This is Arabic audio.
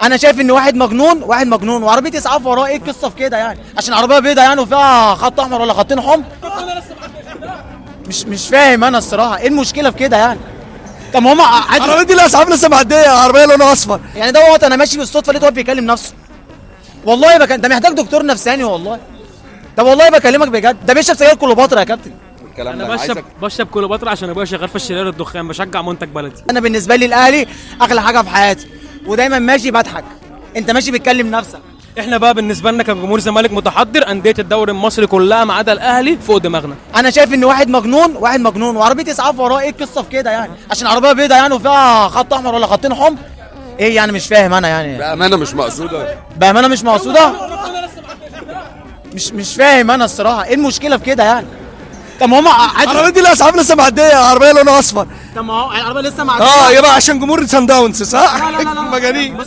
انا شايف ان واحد مجنون وعربيه اسعاف وراه. ايه القصه في كده يعني؟ عشان عربيه بيضه يعني وفيها خط احمر ولا خطين حمر؟ مش فاهم انا الصراحه ايه المشكله في كده يعني. طب ما هم العربيه دي الاسعاف لسه معديه، عربيه لونها اصفر يعني دوت. انا ماشي بالصدفه لقيته واقف بيكلم نفسه. والله ده محتاج دكتور نفساني والله. طب والله بكلمك بجد، ده بيشرب سجاير كليوباترا يا كابتن. انا بشرب كليوباترا عشان ابويا شغال في الشرير الدخان، بشجع منتج بلدي. انا بالنسبه لي الاهلي اغلى حاجه في حياتي، ودايما ماشي بضحك. انت ماشي بتكلم نفسك. احنا بقى بالنسبه لنا كجمهور زمالك متحضر، انديه الدوري المصري كلها ما عدا الاهلي فوق دماغنا. انا شايف ان واحد مجنون وعربيه اسعاف وراه. ايه القصه في كده يعني؟ عشان عربيه بيضه يعني وفيها خط احمر ولا خطين حمر؟ ايه يعني؟ مش فاهم انا يعني. بامانه مش مقصوده. بامانه مش مقصوده. مش فاهم انا الصراحه ايه المشكله في كده يعني. طب ما هم العربيه دي الاسعاف لسه معديه، عربيه لونها اصفر. طب ما هو العربيه لسه معديه. يبقى عشان جمهور سان داونز صح؟ لا لا لا لا. مجانين. بص